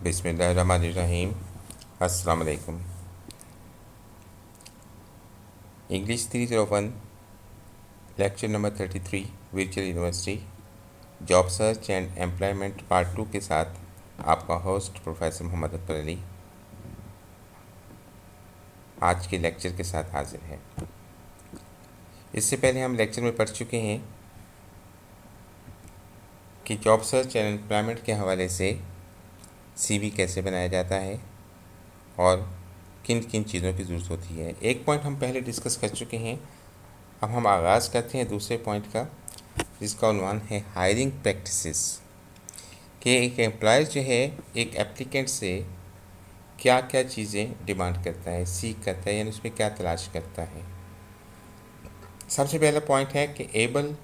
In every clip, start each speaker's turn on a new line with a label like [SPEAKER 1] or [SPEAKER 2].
[SPEAKER 1] बिस्मिल्लाहिर्रहमानिर्रहीम। अस्सलाम वालेकुम। English 301 lecture number 33 virtual university job search and employment part 2 के साथ आपका होस्ट प्रोफेसर मोहम्मद अकबर अली आज के लेक्चर के साथ हाजिर है। इससे पहले हम लेक्चर में पढ़ चुके हैं कि जॉब सर्च एंड एम्प्लॉयमेंट के हवाले से सीवी कैसे बनाया जाता है और किन किन चीज़ों की ज़रूरत होती है। एक पॉइंट हम पहले डिस्कस कर चुके हैं। अब हम आगाज़ करते हैं दूसरे पॉइंट का, जिसका उन्वान है हायरिंग प्रैक्टिसेस, कि एक एम्प्लॉयर जो है एक एप्लीकेंट से क्या क्या चीज़ें डिमांड करता है, सीख करता है, यानी उसमें क्या तलाश करता है। सबसे पहला पॉइंट है कि एबल,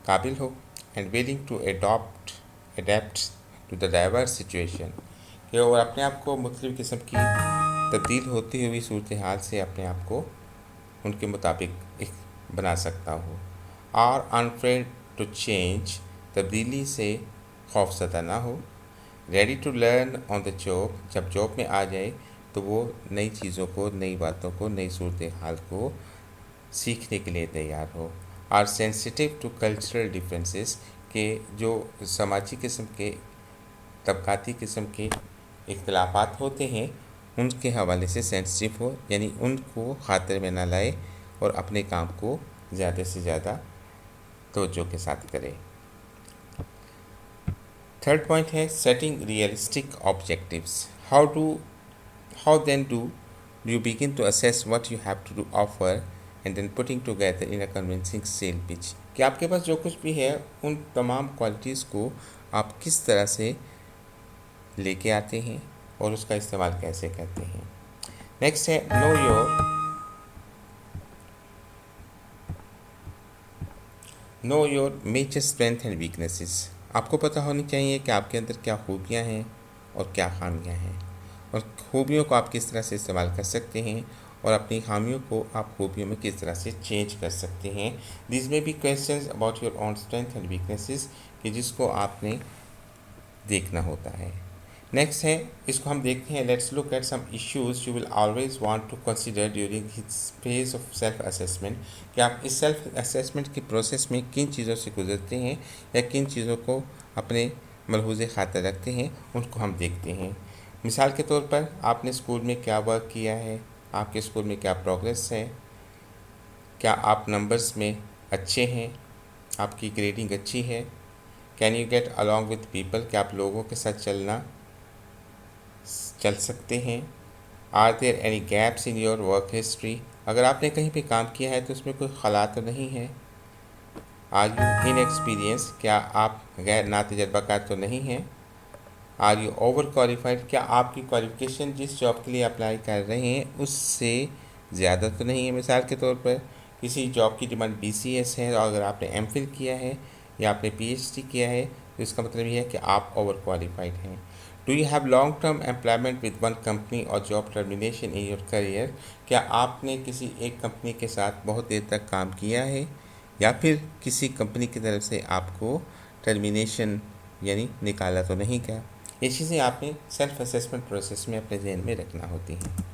[SPEAKER 1] काबिल हो, and willing to adapt to the diverse situation, कि और अपने आप को मुख्तलिफ़ किस्म की तब्दील होती हुई सूरत हाल से अपने आप को उनके मुताबिक बना सकता हो। और अनफ्रेड टू चेंज, तब्दीली से खौफज़दा ना हो। Ready to learn on the job, जब जॉब में आ जाए तो वो नई चीज़ों को, नई बातों को, नई सूरत हाल को सीखने के लिए तैयार हो। और सेंसिटिव टू कल्चरल डिफरेंसेस, के जो समाजी किस्म के, तबकाती किस्म के इख्तलाफात होते हैं उनके हवाले से सेंसिटिव हो, यानी उनको खातिर में ना लाए और अपने काम को ज़्यादा से ज़्यादा तवज्जो के साथ करे। थर्ड पॉइंट है setting realistic objectives. How then do you begin to assess what you have to do offer and then putting together in a convincing sale pitch, कि आपके पास जो कुछ भी है उन तमाम क्वालिटीज़ को आप किस तरह से लेके आते हैं और उसका इस्तेमाल कैसे करते हैं। नेक्स्ट है know your major strength and weaknesses. आपको पता होनी चाहिए कि आपके अंदर क्या खूबियाँ हैं और क्या खामियाँ हैं, और खूबियों को आप किस तरह से इस्तेमाल कर सकते हैं और अपनी खामियों को आप खूबियों में किस तरह से चेंज कर सकते हैं। दिस में be questions about your own strength and weaknesses, कि जिसको आपने देखना होता है। नेक्स्ट है, इसको हम देखते हैं, let's look at some issues you will always want to consider during his phase of self assessment, कि आप इस सेल्फ असेसमेंट के प्रोसेस में किन चीज़ों से गुजरते हैं या किन चीज़ों को अपने मलहूज़े खातिर रखते हैं, उनको हम देखते हैं। मिसाल के तौर पर आपने स्कूल में क्या वर्क किया है, आपके स्कूल में क्या प्रोग्रेस है, क्या आप नंबर्स में अच्छे हैं, आपकी ग्रेडिंग अच्छी है, can you get along with people, क्या आप लोगों के साथ चल सकते हैं। Are there any gaps in your work history, अगर आपने कहीं पे काम किया है तो उसमें कोई खला तो नहीं है। आर यू इन एक्सपीरियंस, क्या आप गैर नातजर्बाकार तो नहीं हैं। आर यू ओवर क्वालिफाइड, क्या आपकी क्वालिफिकेशन जिस जॉब के लिए अप्लाई कर रहे हैं उससे ज़्यादा तो नहीं है। मिसाल के तौर पर किसी जॉब की डिमांड BCS है, और अगर आपने MPhil किया है या आपने PhD किया है तो इसका मतलब ये है कि आप ओवर क्वालिफाइड हैं। Do you have long term employment with one company और job termination in your career, क्या आपने किसी एक कंपनी के साथ बहुत देर तक काम किया है या फिर किसी कंपनी की तरफ से आपको टर्मिनेशन यानी निकाला तो नहीं गया। ये चीज़ें आपने सेल्फ असेसमेंट प्रोसेस में अपने जहन में रखना होती हैं।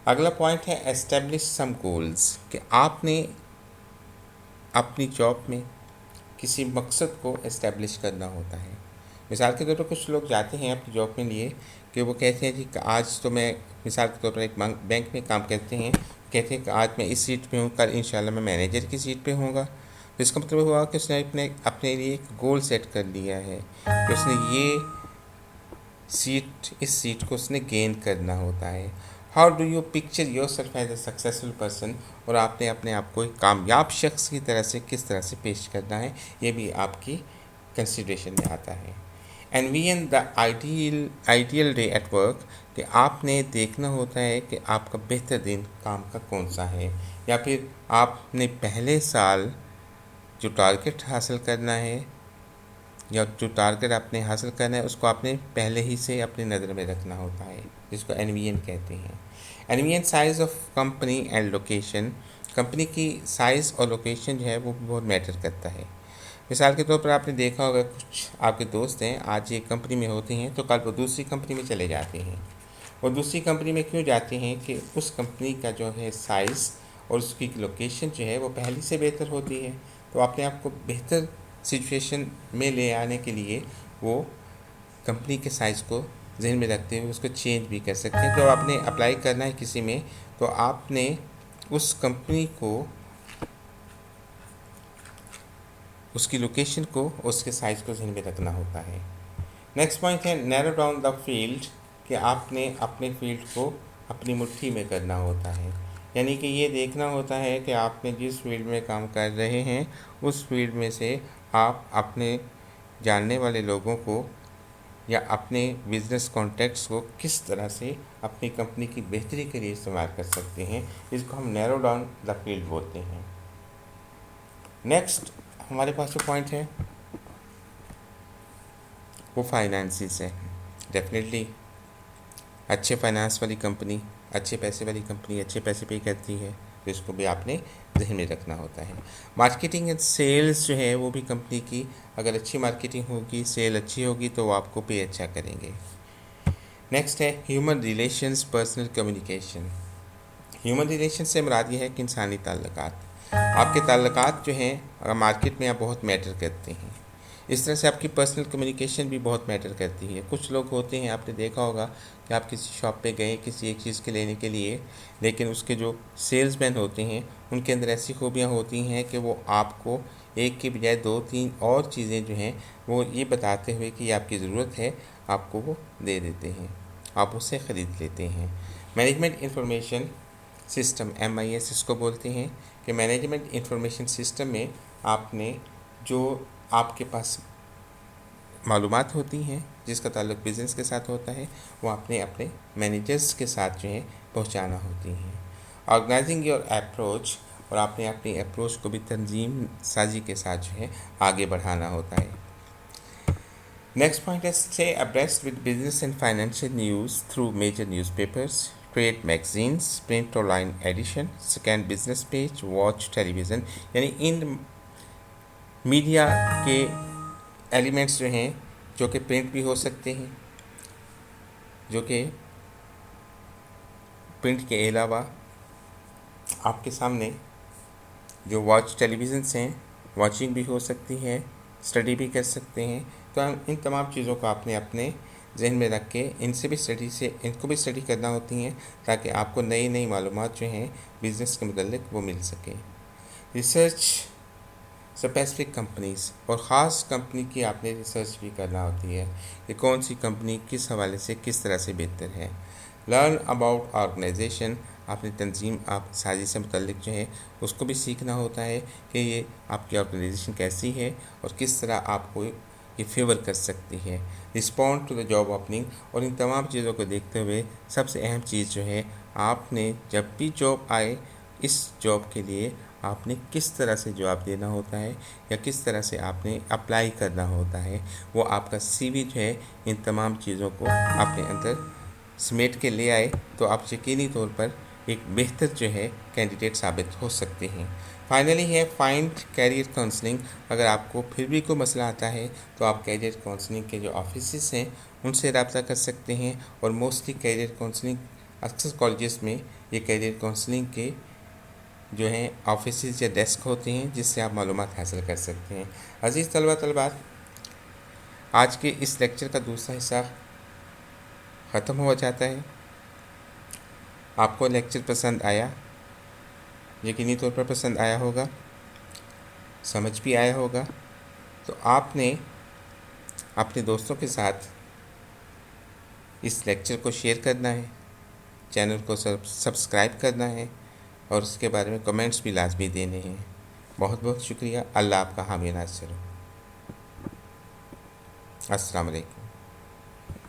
[SPEAKER 1] अगला पॉइंट है एस्टेब्लिश सम गोल्स, कि आपने अपनी जॉब में किसी मकसद को एस्टेब्लिश करना होता है। मिसाल के तौर पर कुछ लोग जाते हैं अपनी जॉब में लिए कि वो कहते हैं जी आज तो मैं, मिसाल के तौर पर एक बैंक में काम करते हैं, कहते हैं कि आज मैं इस सीट पे हूँ, कल इंशाल्लाह मैं मैनेजर की सीट पे होऊंगा। तो इसका मतलब हुआ कि उसने अपने लिए एक गोल सेट कर लिया है कि उसने इस सीट को उसने गेन करना होता है। How do you picture yourself as a successful person, और आपने अपने आप को एक कामयाब शख्स की तरह से किस तरह से पेश करना है, ये भी आपकी कंसिडरेशन में आता है। Envision the ideal day at work, कि आपने देखना होता है कि आपका बेहतर दिन काम का कौन सा है, या फिर आपने पहले साल जो टारगेट हासिल करना है या जो टारगेट आपने हासिल करना है उसको आपने पहले ही से अपनी नज़र में रखना होता है, जिसको एनवीएन कहते हैं। NVN size of company and location, company की साइज़ और लोकेशन जो है वो बहुत मैटर करता है। مثال کے طور پر آپ نے دیکھا ہوگا کچھ آپ کے دوست ہیں آج ایک کمپنی میں ہوتے ہیں تو کل وہ دوسری کمپنی میں چلے جاتے ہیں، اور دوسری کمپنی میں کیوں جاتے ہیں کہ اس کمپنی کا جو ہے سائز اور اس کی لوکیشن جو ہے وہ پہلے سے بہتر ہوتی ہے، تو اپنے آپ کو بہتر سچویشن میں لے آنے کے لیے وہ کمپنی کے سائز کو ذہن میں رکھتے ہوئے اس کو چینج بھی کر سکتے ہیں۔ تو آپ نے اپلائی کرنا ہے کسی میں، تو آپ نے اس کمپنی کو، اس کی لوکیشن کو، اس کے سائز کو ذہن میں رکھنا ہوتا ہے۔ نیکسٹ پوائنٹ ہے نیرو ڈاؤن دا فیلڈ، کہ آپ نے اپنے فیلڈ کو اپنی مٹھی میں کرنا ہوتا ہے، یعنی کہ یہ دیکھنا ہوتا ہے کہ آپ نے جس فیلڈ میں کام کر رہے ہیں اس فیلڈ میں سے آپ اپنے جاننے والے لوگوں کو یا اپنے بزنس کانٹیکٹس کو کس طرح سے اپنی کمپنی کی بہتری کے لیے استعمال کر سکتے ہیں، اس کو ہم نیرو ڈاؤن دا فیلڈ بولتے ہیں۔ نیکسٹ ہمارے پاس جو پوائنٹ ہے وہ فائنانسز ہے۔ ڈیفینیٹلی اچھے فائنانس والی کمپنی، اچھے پیسے والی کمپنی اچھے پیسے پے کرتی ہے، تو اس کو بھی آپ نے ذہن میں رکھنا ہوتا ہے۔ مارکیٹنگ اینڈ سیلز جو ہے وہ بھی کمپنی کی اگر اچھی مارکیٹنگ ہوگی، سیل اچھی ہوگی تو وہ آپ کو پے اچھا کریں گے۔ نیکسٹ ہے human relations, personal communication. Human relation سے مراد یہ ہے کہ انسانی تعلقات، آپ کے تعلقات جو ہیں مارکیٹ میں آپ بہت میٹر کرتے ہیں، اس طرح سے آپ کی پرسنل کمیونیکیشن بھی بہت میٹر کرتی ہے۔ کچھ لوگ ہوتے ہیں، آپ نے دیکھا ہوگا کہ آپ کسی شاپ پہ گئے کسی ایک چیز کے لینے کے لیے، لیکن اس کے جو سیلز مین ہوتے ہیں ان کے اندر ایسی خوبیاں ہوتی ہیں کہ وہ آپ کو ایک کے بجائے 2-3 اور چیزیں جو ہیں وہ یہ بتاتے ہوئے کہ یہ آپ کی ضرورت ہے آپ کو وہ دے دیتے ہیں، آپ اس سے خرید لیتے ہیں۔ مینجمنٹ انفارمیشن سسٹم، MIS اس کو بولتے ہیں، کہ مینجمنٹ انفارمیشن سسٹم میں آپ نے جو آپ کے پاس معلومات ہوتی ہیں جس کا تعلق بزنس کے ساتھ ہوتا ہے وہ آپ نے اپنے مینیجرز کے ساتھ جو ہے پہنچانا ہوتی ہیں۔ آرگنائزنگ یور اپروچ، اور آپ نے اپنی اپروچ کو بھی تنظیم سازی کے ساتھ جو ہے آگے بڑھانا ہوتا ہے۔ نیکسٹ پوائنٹ ہے stay abreast with business and financial news through major newspapers, trade magazines, print اور line edition, scan business page, watch television, یعنی ان میڈیا کے ایلیمنٹس جو ہیں جو کہ پرنٹ بھی ہو سکتے ہیں، جو کہ پرنٹ کے علاوہ آپ کے سامنے جو واچ ٹیلی ویژنس ہیں، واچنگ بھی ہو سکتی ہے، اسٹڈی بھی کر سکتے ہیں، تو ان تمام چیزوں کو آپ نے اپنے ذہن میں رکھ کے ان کو بھی اسٹڈی کرنا ہوتی ہیں تاکہ آپ کو نئی نئی معلومات جو ہیں بزنس کے متعلق وہ مل سکیں۔ ریسرچ اسپیسیفک کمپنیز، اور خاص کمپنی کی آپ نے ریسرچ بھی کرنا ہوتی ہے کہ کون سی کمپنی کس حوالے سے کس طرح سے بہتر ہے۔ لرن اباؤٹ آرگنائزیشن، آپ نے تنظیم سازی سے متعلق جو ہے اس کو بھی سیکھنا ہوتا ہے کہ یہ آپ کی آرگنائزیشن کیسی ہے اور کس طرح آپ کو یہ فیور کر سکتی ہے۔ Respond to the job opening, اور ان تمام چیزوں کو دیکھتے ہوئے سب سے اہم چیز جو ہے آپ نے جب بھی جاب آئے اس جاب کے لیے آپ نے کس طرح سے جواب دینا ہوتا ہے یا کس طرح سے آپ نے اپلائی کرنا ہوتا ہے، وہ آپ کا CV جو ہے ان تمام چیزوں کو آپ نے اندر سمیٹ کے لے آئے تو آپ یقینی طور پر ایک بہتر جو ہے کینڈیڈیٹ ثابت ہو سکتے ہیں۔ فائنلی ہے فائنڈ کیریئر کاؤنسلنگ، اگر آپ کو پھر بھی کوئی مسئلہ آتا ہے تو آپ کیریئر کاؤنسلنگ کے جو آفیسز ہیں ان سے رابطہ کر سکتے ہیں، اور موسٹلی کیریئر کاؤنسلنگ اکثر کالجز میں یہ کیریئر کاؤنسلنگ کے جو ہیں آفیسز یا ڈیسک ہوتے ہیں جس سے آپ معلومات حاصل کر سکتے ہیں۔ عزیز طلبہ طلبات، آج کے اس لیکچر کا دوسرا حصہ ختم ہو جاتا ہے۔ آپ کو لیکچر پسند آیا، یقینی طور پر پسند آیا ہوگا، سمجھ بھی آیا ہوگا، تو آپ نے اپنے دوستوں کے ساتھ اس لیکچر کو شیئر کرنا ہے، چینل کو سبسکرائب کرنا ہے، اور اس کے بارے میں کمنٹس بھی لازمی دینے ہیں۔ بہت بہت شکریہ۔ اللہ آپ کا حامی ناصر ہو۔ السلام علیکم۔